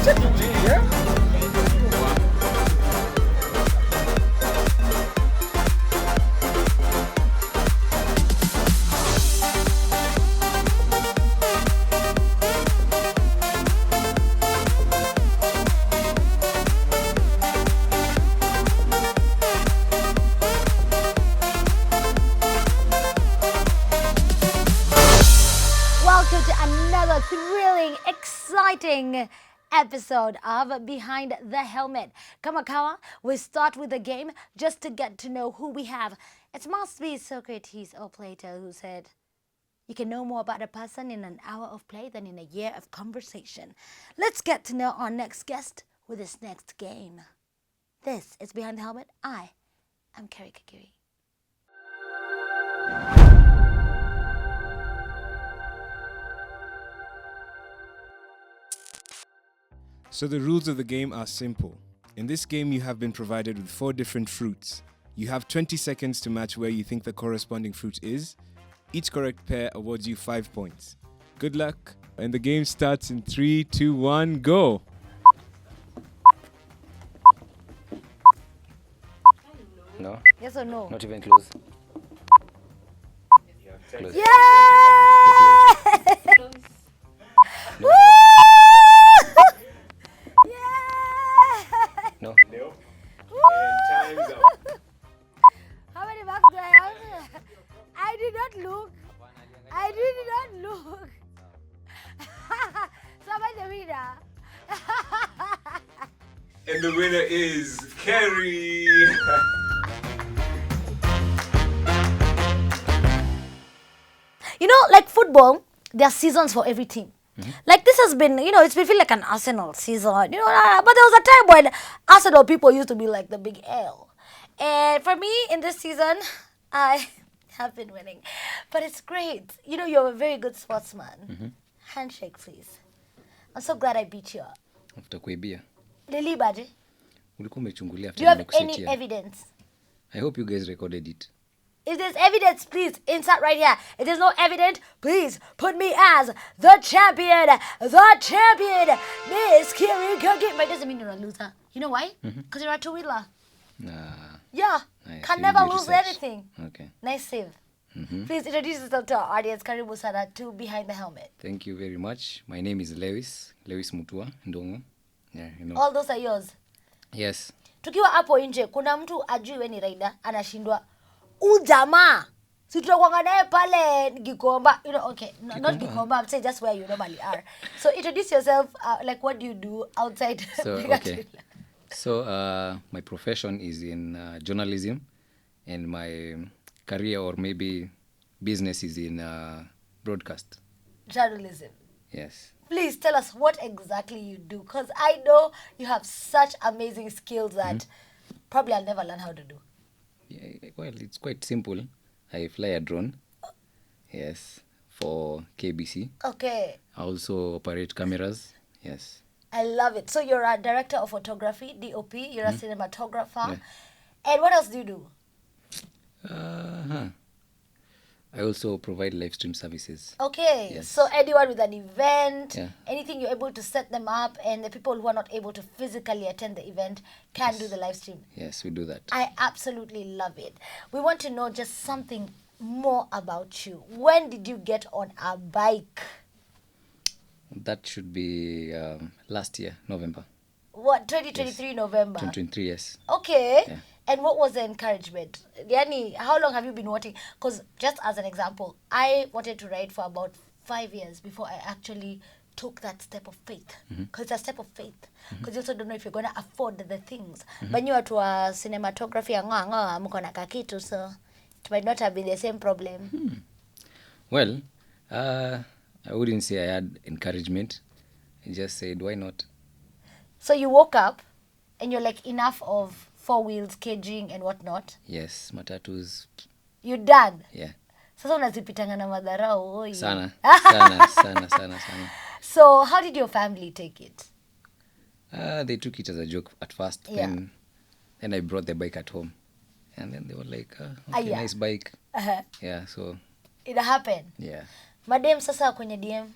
Yeah. Welcome to another thrilling, exciting episode of Behind the Helmet. Kamakawa, we start with a game just to get to know who we have. It must be Socrates or Plato who said, you can know more about a person in an hour of play than in a year of conversation. Let's get to know our next guest with this next game. This is Behind the Helmet. I am Kerry Kakiri. So the rules of the game are simple. In this game, you have been provided with 4 different fruits. You have 20 seconds to match where you think the corresponding fruit is. Each correct pair awards you 5 points. Good luck, and the game starts in 3, 2, 1, go! No? Yes or no? Not even close. Close. Yeah! Woo! Yeah! No? No. Woo! And time's up. How many marks do I have? I did not look. I did not look. Somebody the winner. And the winner is Kerry! You know, like football, there are seasons for every team. Like this has been, it's been feeling like an Arsenal season, but there was a time when Arsenal people used to be like the big L. And for me, in this season, I have been winning. But it's great. You're a very good sportsman. Handshake, please. I'm so glad I beat you up. After kuibia. Lili Baji, Ulikuwa umechungulia do you have after any nimekusetia. evidence? I hope you guys recorded it. If there's evidence, please insert right here. If there's no evidence, please put me as the champion. The champion, Miss Kiri Cookie. But it doesn't mean you're a loser. You know why? Because you're a two-wheeler. Nah. Yeah. Nice. Can You never did lose research. anything. Okay. Nice save. Please introduce yourself to our audience. Karibu sana to Behind the Helmet. Thank you very much. My name is Lewis Mutua Ndongo. Yeah, you know. All those are yours. Yes. Tukiwa hapo nje, kuna mtu ajui we ni rider, anashindwa. Ujamaa. Si tutakuanga naye pale Gikomba. Okay. Not Gikomba. I'm saying just where you normally are. So introduce yourself. Like what do you do outside? So, okay. So, my profession is in journalism, and my career or maybe business is in broadcast. Journalism. Yes. Please tell us what exactly you do, because I know you have such amazing skills that probably I'll never learn how to do. Yeah, well, it's quite simple. I fly a drone. Yes. For KBC. Okay. I also operate cameras. Yes. I love it. So you're a director of photography, DOP. You're a cinematographer. Yeah. And what else do you do? I also provide live stream services. Okay. Yes. So anyone with an event, Yeah. anything you're able to set them up, and the people who are not able to physically attend the event can Yes. do the live stream. Yes, we do that. I absolutely love it. We want to know just something more about you. When did you get on a bike? That should be last year, November. What, 2023 November? 2023, yes. Okay. Yeah. And what was the encouragement? Yani, how long have you been wanting? Because just as an example, I wanted to ride for about 5 years before I actually took that step of faith. Because it's a step of faith. Because you also don't know if you're going to afford the things. But you are to a cinematography, mukona kakitu, so it might not have been the same problem. Well, I wouldn't say I had encouragement. I just said, why not? So you woke up and you're like, enough of 4 wheels, caging and whatnot. Yes, matatus. You're done. Yeah. Sasa unazipitanga na madharau. Oi. Sana. So how did your family take it? They took it as a joke at first. Yeah. Then I brought the bike at home. And then they were like, okay, yeah. nice bike. Uh-huh. Yeah, so, It happened. yeah. Madem sasa kwenye DM.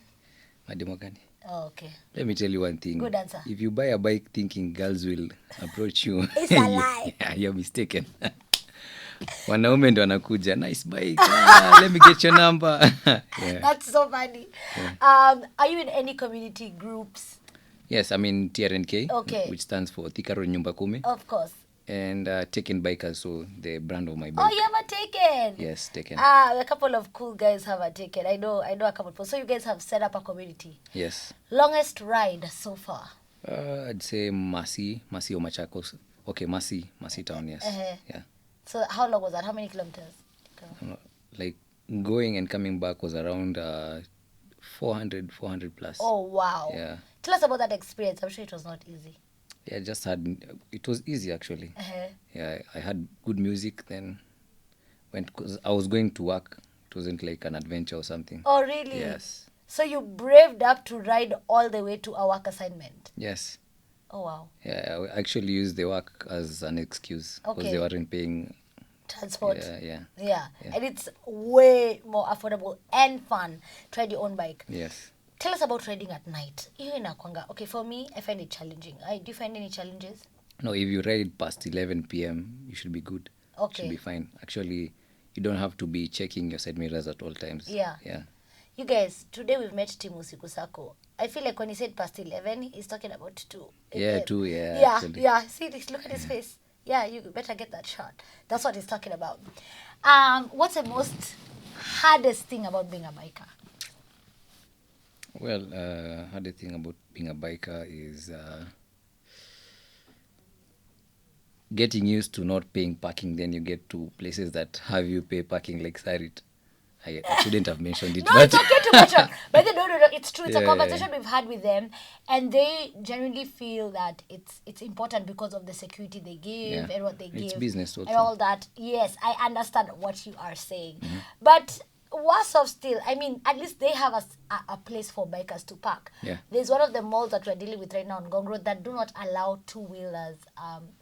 Mademo gani? Oh, okay. Let me tell you one thing. Good answer. If you buy a bike thinking girls will approach you, It's a lie. yeah, you're mistaken. Wanaume ndo wanakuja, nice bike. Let me get your number. Yeah. That's so funny. Are you in any community groups? Yes, I'm in TRNK, Okay. which stands for Thika Road Nyumba Kumi, Of course. and Taken Bikers, so the brand of my Oh, bike. you have a Taken? Yes, Taken. A couple of cool guys have a Taken. I know a couple of people. So you guys have set up a community. Yes. Longest ride so far? I'd say Masi or Machakos. Okay, Masi town, yes. Yeah. So how long was that? How many kilometers? Like going and coming back was around 400 plus. Oh, wow. Yeah. Tell us about that experience. I'm sure it was not easy. Yeah, it was easy actually. Yeah, I had good music then. Cause I was going to work. It wasn't like an adventure or something. Oh, really? Yes. So you braved up to ride all the way to a work assignment? Yes. Oh, wow. Yeah, I actually used the work as an excuse because Okay. they weren't paying. Transport. Yeah. And it's way more affordable and fun to ride your own bike. Yes. Tell us about riding at night. Okay, for me, I find it challenging. Do you find any challenges? No, if you ride past 11 p.m., you should be good. Okay. Should be fine. Actually, you don't have to be checking your side mirrors at all times. Yeah. Yeah. You guys, today we've met Timu Sikusako. I feel like when he said past 11, he's talking about 2. Yeah, 2, yeah. Yeah, actually. yeah. See this, look at his face. Yeah, you better get that shot. That's what he's talking about. What's the most hardest thing about being a biker? Well, hardest thing about being a biker is getting used to not paying parking. Then you get to places that have you pay parking, like Sarit. I shouldn't have mentioned it. No, but it's okay to mention. But no, it's true. It's a Yeah, conversation we've had with them, and they genuinely feel that it's important because of the security they give Yeah. and what they It's give business and also. all that. Yes, I understand what you are saying, but worse off still, I mean, at least they have a place for bikers to park. Yeah. There's one of the malls that we're dealing with right now on Gong Road that do not allow two-wheelers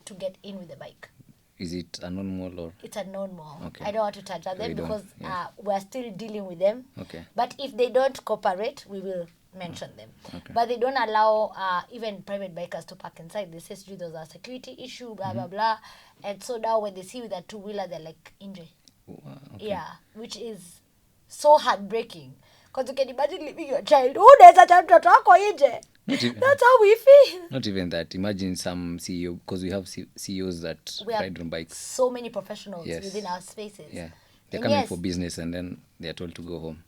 to get in with the bike. Is it a non-mall or? It's a known mall. Okay. I don't want to touch on them We don't, because yeah. we're still dealing with them. Okay. But if they don't cooperate, we will mention them. Okay. But they don't allow even private bikers to park inside. They say there's a security issue, blah, blah, blah. And so now when they see with a two-wheeler, they're like, injured. Wow, okay. Yeah, which is so heartbreaking. Because you can imagine leaving your child. Who does a child to talk or injured? Not even- That's how we feel. Not even that. Imagine some CEO, because we have CEOs that We have ride on bikes. so many professionals Yes. within our spaces. Yeah. They're And coming yes, for business and then they're told to go home.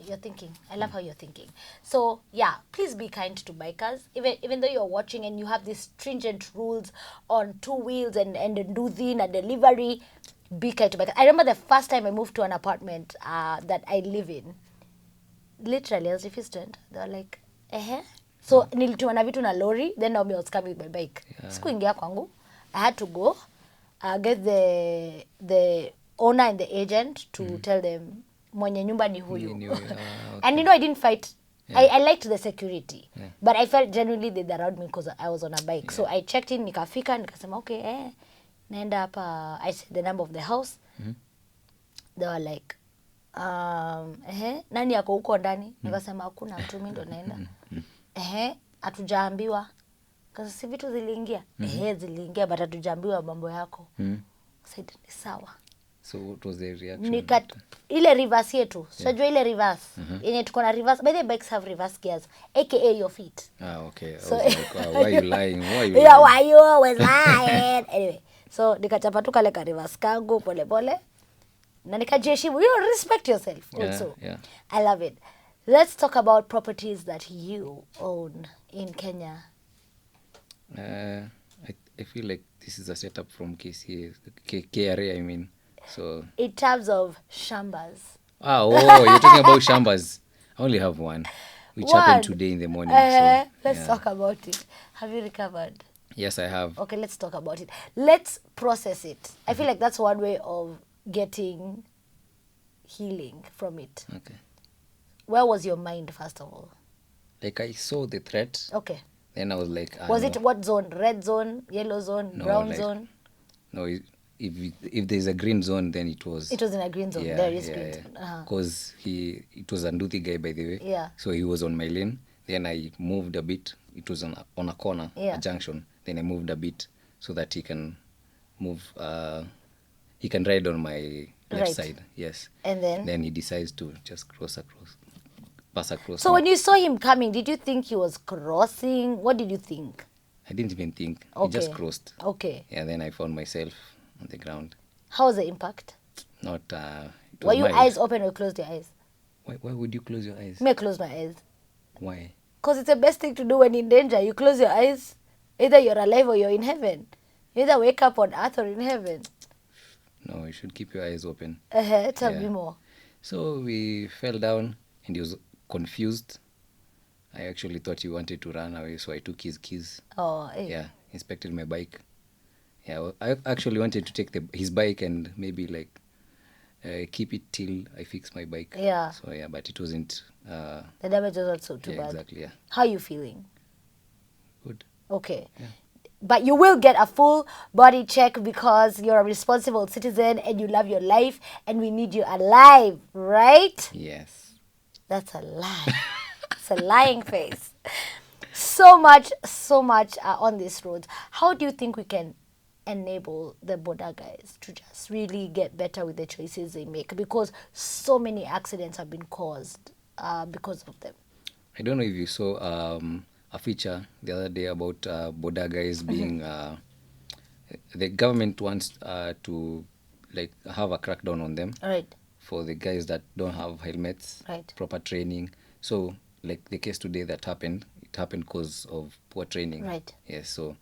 you're thinking. I love how you're thinking. So yeah, please be kind to bikers. Even though you're watching and you have these stringent rules on two wheels and doing a delivery, be kind to bikers. I remember the first time I moved to an apartment that I live in. Literally, I was refused to enter. They were like, So nilituma na vitu na lorry, then Naomi was coming with my bike. Sikuingia kwangu. I had to go get the owner and the agent to tell them mwenye nyumba ni huyu. Okay. And I didn't fight. Yeah. I liked the security. Yeah. But I felt genuinely they around me because I was on a bike. So I checked in, nikafika, nikasema, okay, naenda hapa. I said the number of the house. They were like, nani yako huko ndani? Nikasema hakuna mtu, mimi ndo naenda. Hatujaambiwa. Kasi si vitu ziliingia. Ziliingia, but hatujaambiwa mambo yako. Said ni sawa. So what was the reaction? Ile reverse yetu. Unajua ile reverse. Yenye tuko na reverse. By the bikes have reverse gears, aka your feet. Okay. So- I was like, wow, why are you lying? Why are you Yeah, lying? why you always lying? Anyway, so nikachapa tu kale ka reverse kangu pole pole. Na nikajiheshimu. Respect yourself also. Yeah. I love it. Let's talk about properties that you own in Kenya. I feel like this is a setup from KRA, I mean. So. In terms of shambas. You're talking about shambas. I only have one, which One? happened today in the morning. Let's talk about it. Have you recovered? Yes, I have. Okay, let's talk about it. Let's process it. I feel like that's one way of getting healing from it. Okay. Where was your mind, first of all? Like I saw the threat, Okay. then I was like, Was no. it what zone? Red zone, yellow zone, No, brown like- zone? No, if there's a green zone, then it was. It was in a green zone. There is green zone. Because it was a Nduthi guy, by the way. Yeah. So he was on my lane. Then I moved a bit. It was on a corner, Yeah. a junction. Then I moved a bit so that he can move. He can ride on my left Right. side. Yes. And then? Then he decides to just pass across. So me. when you saw him coming, did you think he was crossing? What did you think? I didn't even think. He Okay. just crossed. Okay. Yeah. Then I found myself on the ground. How was the impact? Not. It Were was you mild. eyes open or closed your eyes? Why would you close your eyes? Me, I close my eyes. Why? Because it's the best thing to do when in danger. You close your eyes. Either you're alive or you're in heaven. You either wake up on earth or in heaven. No, you should keep your eyes open. Tell Yeah. me more. So we fell down and he was confused. I actually thought he wanted to run away, so I took his keys. Oh, eh. Yeah, inspected my bike. Yeah, well, I actually wanted to take his bike and maybe like keep it till I fix my bike. Yeah. So yeah, but it wasn't. The damage was not so too Yeah, bad. exactly. Yeah, How are you feeling? good. Okay. But you will get a full body check because you're a responsible citizen and you love your life and we need you alive, right? Yes. That's a lie. It's a lying face. So much on these roads. How do you think we can enable the border guys to just really get better with the choices they make? Because so many accidents have been caused because of them. I don't know if you saw a feature the other day about border guys being. The government wants to like have a crackdown on them. Right. For the guys that don't have helmets, Right. proper training. So, like the case today that happened, it happened because of poor training. Right. Yes, so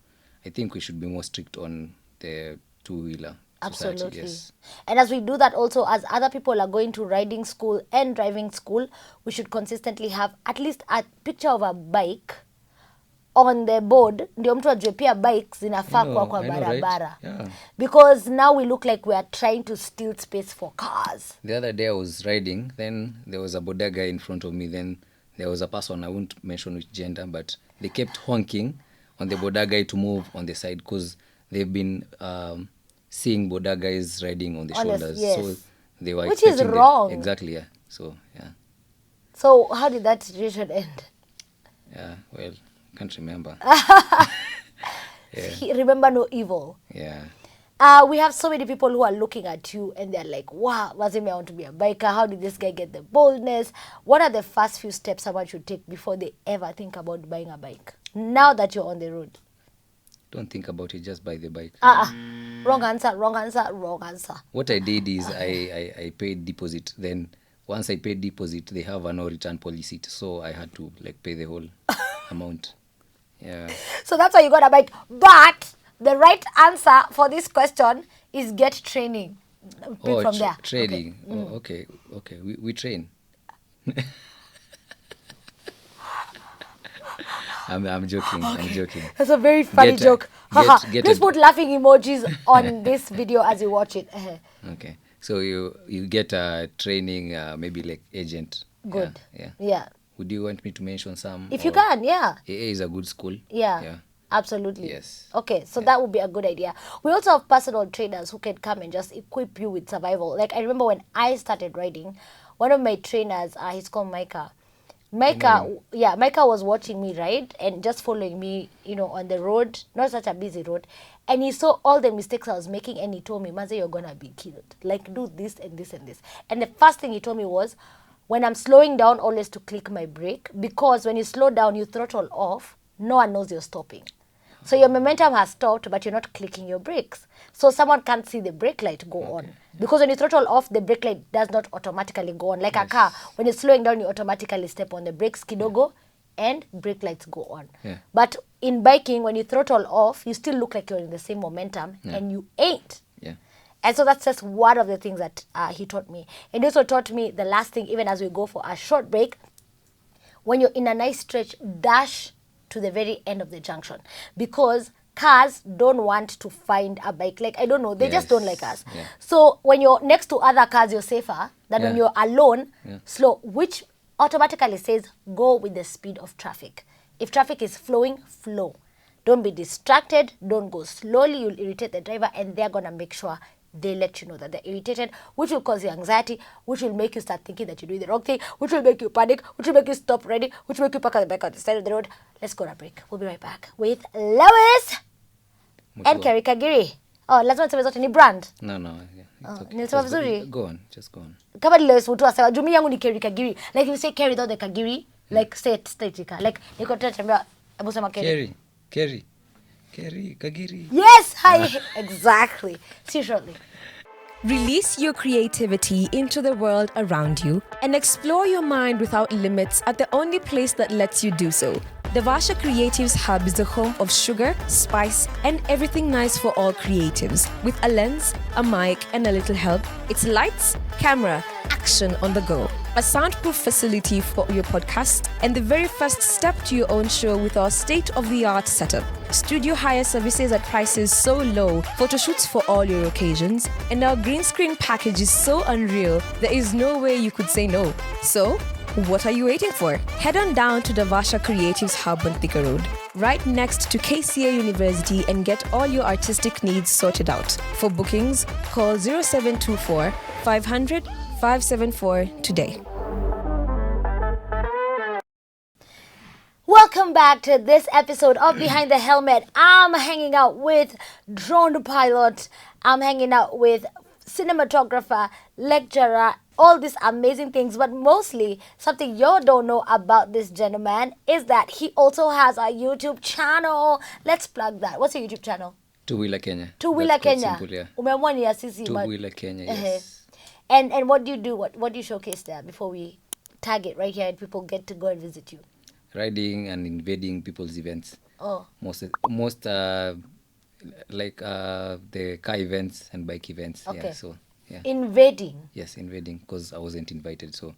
I think we should be more strict on the two-wheeler society. Absolutely. Yes. And as we do that also, as other people are going to riding school and driving school, we should consistently have at least a picture of a bike on the board, ndio mtu ajue pia bikes zinafaa kuwa kwa I know, right? barabara. Yeah. Because now we look like we are trying to steal space for cars. The other day I was riding, then there was a border guy in front of me, then there was a person, I won't mention which gender, but they kept honking on the border guy to move on the side because they've been seeing border guys riding on the On the- shoulders. yes. So they were Which is expecting wrong. Exactly, yeah. So, yeah. So how did that situation end? Yeah, well, can't remember. Remember no evil. Yeah. We have so many people who are looking at you and they're like, wow, Wazime, I want to be a biker. How did this guy get the boldness? What are the first few steps someone should take before they ever think about buying a bike? Now that you're on the road. Don't think about it, just buy the bike. Wrong answer, wrong answer, wrong answer. What I did is I paid deposit. Then once I paid deposit, they have a no return policy. So I had to like pay the whole amount. Yeah. So that's why you got a bike. But the right answer for this question is get training. Pick from there. Trading. Oh, okay. We train. I'm joking. I'm joking. That's a very funny joke. Get Please a- put laughing emojis on this video as you watch it. Okay. So you get a training, maybe like agent. Good. Yeah. Yeah. Would you want me to mention some? If you or- can, yeah. AA is a good school. Yeah. Absolutely. Yes. Okay, so that would be a good idea. We also have personal trainers who can come and just equip you with survival. Like I remember when I started riding, one of my trainers, he's called Micah. Micah was watching me ride and just following me, on the road, not such a busy road. And he saw all the mistakes I was making and he told me, Maze, you're going to be killed. Like, do this and this and this. And the first thing he told me was, when I'm slowing down, always to click my brake. Because when you slow down, you throttle off, no one knows you're stopping. So your momentum has stopped, but you're not clicking your brakes. So someone can't see the brake light go on. Because when you throttle off, the brake light does not automatically go on. Like a car, when you're slowing down, you automatically step on the brakes, kidogo, and brake lights go on. Yeah. But in biking, when you throttle off, you still look like you're in the same momentum, and you ain't. Yeah. And so that's just one of the things that he taught me. And he also taught me the last thing, even as we go for a short break, when you're in a nice stretch, dash to the very end of the junction. Because cars don't want to find a bike. Like, I don't know, they just don't like us. Yeah. So when you're next to other cars, you're safer than when Yeah. you're alone, Yeah. slow, which automatically says go with the speed of traffic. If traffic is flowing, flow. Don't be distracted. Don't go slowly. You'll irritate the driver and they're going to make sure they let you know that they're irritated, which will cause you anxiety, which will make you start thinking that you're doing the wrong thing, which will make you panic, which will make you stop riding, which will make you park at the back of the side of the road. Let's go on a break. We'll be right back with Lois and Mutua. Kerry Kagiri. Oh, lazima niseme zote ni brand. No, yeah, it's okay. Nilisema Just go- vizuri? Go on, just go on. Kama ni Lois Mutua sawa. Jumi yangu ni Kerry Kagiri. Like if you say Kerry without the Kagiri, like say it straight. Like niko tembea, hebu sema Kerry. Kerry, Kagiri. Yes, hi. Exactly. See you shortly. Release your creativity into the world around you and explore your mind without limits at the only place that lets you do so. The Vasha Creatives Hub is the home of sugar, spice, and everything nice for all creatives. With a lens, a mic, and a little help, it's lights, camera, action on the go. A soundproof facility for your podcast, and the very first step to your own show with our state-of-the-art setup. Studio hire services at prices so low, photo shoots for all your occasions, and our green screen package is so unreal, there is no way you could say no. So, what are you waiting for? Head on down to the Vasha Creatives Hub on Thika Road, right next to KCA University, and get all your artistic needs sorted out. For bookings, call 0724 500 574 today. Welcome back to this episode of Behind the Helmet. I'm hanging out with drone pilot. I'm hanging out with cinematographer, lecturer, all these amazing things. But mostly, something you don't know about this gentleman is that he also has a YouTube channel. Let's plug that. What's your YouTube channel? Two Wheeler Kenya. Two Wheeler That's quite Kenya. Simple, yeah. Umeamua ni ya sisi, Two but- Wheeler Kenya, Uh-huh. yes. And what do you do? What do you showcase there before we tag it right here and people get to go and visit you? Riding and invading people's events. Oh, Most like the car events and bike events. Okay. Yeah, so yeah. invading. Yes, invading because I wasn't invited, so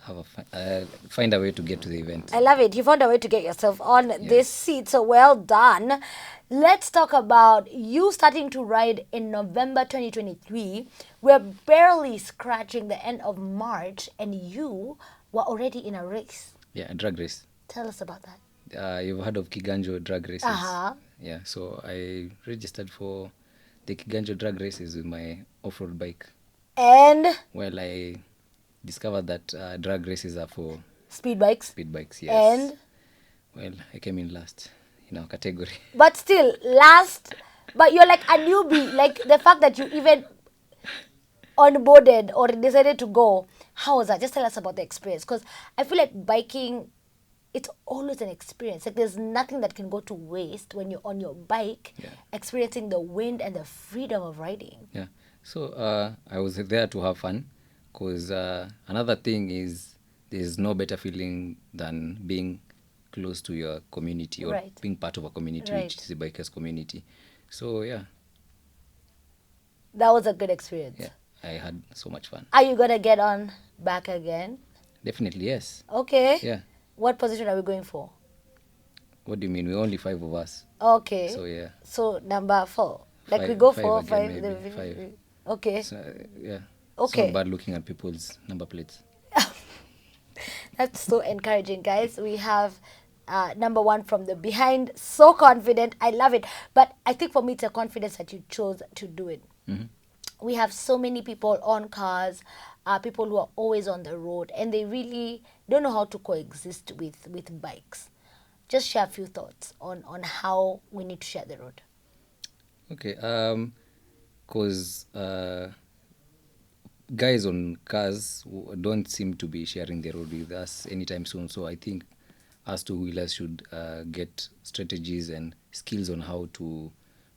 have a find a way to get to the event. I love it. You found a way to get yourself on this seat. So well done. Let's talk about you starting to ride in November 2023. We're barely scratching the end of March and you were already in a race. Yeah, a drag race. Tell us about that. You've heard of Kiganjo drag races? Uh-huh. Yeah, so I registered for the Kiganjo drag races with my off-road bike. And Well, I discovered that drag races are for speed bikes. speed bikes. Yes. And Well, I came in last in our category. but still last, but you're like a newbie. Like the fact that you even onboarded or decided to go, how was that? Just tell us about the experience, because I feel like biking, it's always an experience. Like there's nothing that can go to waste when you're on your bike, Yeah. experiencing the wind and the freedom of riding. Yeah. So I was there to have fun because another thing is there's no better feeling than being close to your community or Right. being part of a community, Right. which is the bikers community. So yeah, That was a good experience. yeah, I had so much fun. Are you gonna get on back again? Definitely, yes. Okay. Yeah. What position are we going for? What do you mean? We're only 5 of us. Okay. So yeah. So number 4. Like we Five- go five for again, 5. maybe, five. Okay. So, yeah. Okay. It's not bad looking at people's number plates. That's so encouraging, guys. We have number 1 from the behind. So confident. I love it. But I think for me, it's a confidence that you chose to do it. Mhm. We have so many people on cars, people who are always on the road, and they really don't know how to coexist with bikes. Just share a few thoughts on how we need to share the road. Okay. Because guys on cars don't seem to be sharing the road with us anytime soon. So I think us two-wheelers should get strategies and skills on how to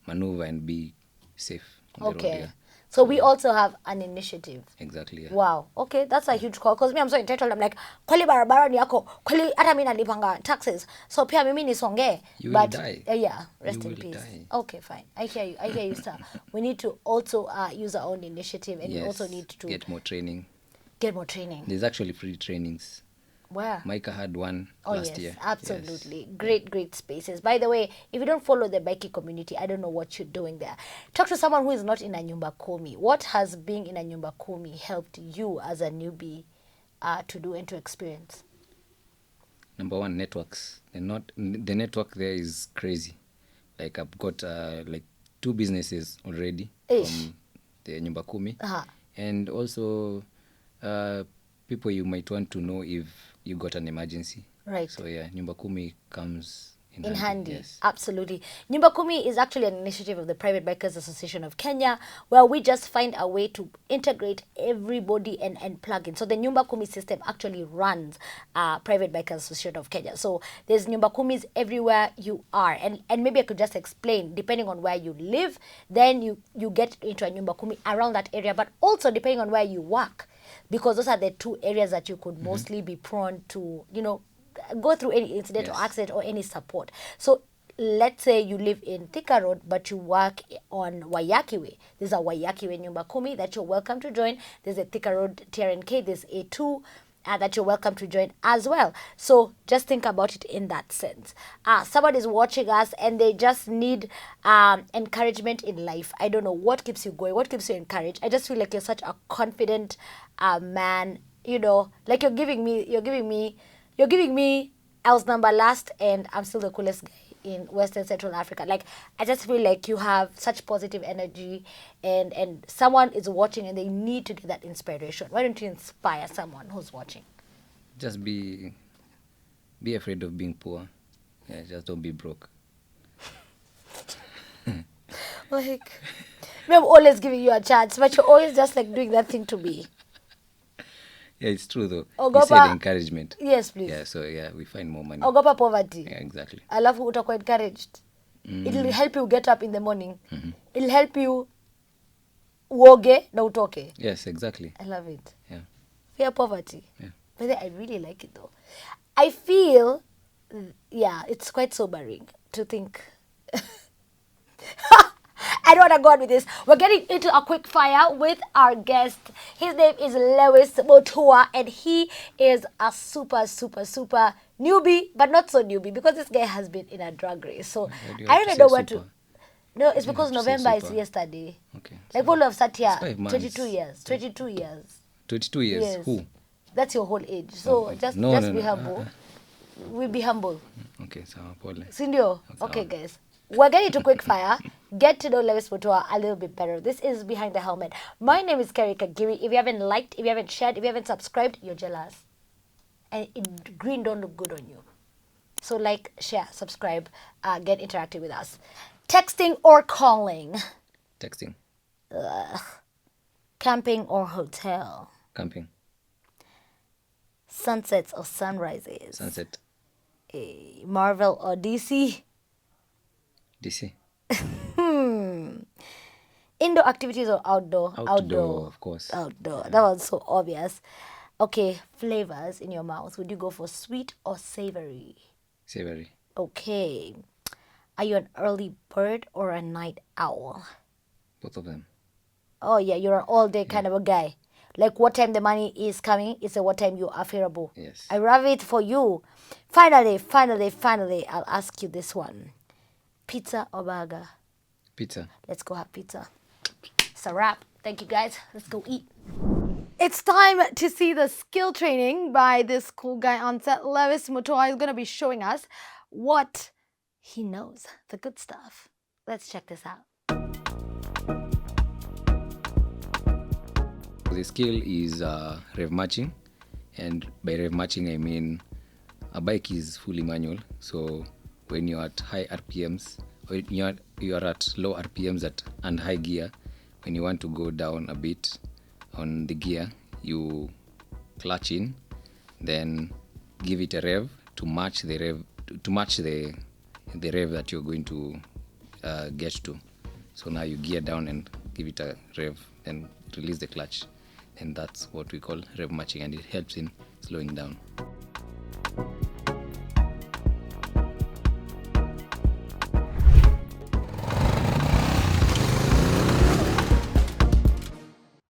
maneuver and be safe on the road. Okay. Yeah. So we also have an initiative. Exactly. Yeah. Wow. Okay, that's a huge call. Because me, I'm so entitled. I'm like, kweli barabara ni yako. Kweli hata mimi nalipanga taxes. So pia mimi nisonge. You will But die. Yeah, rest You in will peace. die. Okay, fine. I hear you. I hear you, sir. We need to also use our own initiative, and we Yes. also need to get more training. get more training. There's actually free trainings. Where? Micah had one Oh last yes, year. absolutely. Great spaces. By the way, if you don't follow the bikie community, I don't know what you're doing there. Talk to someone who is not in a nyumba kumi. What has being in a nyumba kumi helped you as a newbie to do and to experience? Number one, networks. The network there is crazy. Like I've got like 2 businesses already Ish. from the nyumba kumi. Uh-huh. And also people you might want to know if you got an emergency. Right. So yeah, nyumba kumi comes in handy. Yes. Absolutely. Nyumba Kumi is actually an initiative of the Private Bikers Association of Kenya, where we just find a way to integrate everybody and plug in. So the Nyumba Kumi system actually runs Private Bikers Association of Kenya. So there's Nyumba Kumis everywhere you are. And maybe I could just explain, depending on where you live, then you get into a Nyumba Kumi around that area, but also depending on where you work, because those are the two areas that you could mostly be prone to, go through any incident or accident or any support. So let's say you live in Thika Road, but you work on Waiyaki Way. There's a Waiyaki Way Nyumba Kumi that you're welcome to join. There's a Thika Road TRNK, there's A2 that you're welcome to join as well. So just think about it in that sense. Someone is watching us and they just need encouragement in life. I don't know what keeps you going, what keeps you encouraged. I just feel like you're such a confident man, like you're giving me L's number last, and I'm still the coolest guy in Western Central Africa. Like, I just feel like you have such positive energy, and someone is watching and they need to get that inspiration. Why don't you inspire someone who's watching? Just be afraid of being poor. Yeah, just don't be broke. Like, I'm always giving you a chance, but you're always just like doing that thing to me. Yeah, it's true though. Ogopa. You said encouragement. Yes, please. Yeah, so yeah, we find more money. Ogopa poverty. Yeah, exactly. Alafu utakuwa encouraged. It'll help you get up in the morning. It'll help you uoge na utoke. Yes, exactly. I love it. Yeah. Fear poverty. Yeah. But I really like it though. I feel, it's quite sobering to think. I don't want to go on with this. We're getting into a quick fire with our guest. His name is Lewis Mutua, and he is a super, super, super newbie, but not so newbie, because this guy has been in a drag race. So I don't know what to... No, it's because November is yesterday. Okay. Like, people have sat here 5 months. 22 years. 22 years. 22 years? Yes. Who? That's your whole age. So just be humble. We be humble. Okay, so Paul. Sindio? Okay, guys. We're getting to quick fire. Get to know Lewis Mutua a little bit better. This is Behind the Helmet. My name is Kerry Kagiri. If you haven't liked, if you haven't shared, if you haven't subscribed, you're jealous. And green don't look good on you. So like, share, subscribe, get interactive with us. Texting or calling? Texting. Camping or hotel? Camping. Sunsets or sunrises? Sunset. Marvel or DC? DC. Indoor activities or outdoor? Outdoor, of course. Outdoor. That was so obvious. Okay, flavors in your mouth. Would you go for sweet or savory? Savory. Okay. Are you an early bird or a night owl? Both of them. Oh, yeah, you're an all-day kind of a guy. Like, what time the money is coming is what time you are favorable. Yes. I love it for you. Finally, I'll ask you this one. Pizza or burger? Pizza. Let's go have pizza. It's a wrap. Thank you, guys. Let's go eat. It's time to see the skill training by this cool guy on set. Lewis Mutua is going to be showing us what he knows, the good stuff. Let's check this out. The skill is rev matching, and by rev matching I mean a bike is fully manual. So when you're at high RPMs, or you're at low RPMs and high gear, when you want to go down a bit on the gear, you clutch in, then give it a rev to match the rev the rev that you're going to get to. So now you gear down and give it a rev, then release the clutch, and that's what we call rev matching, and it helps in slowing down.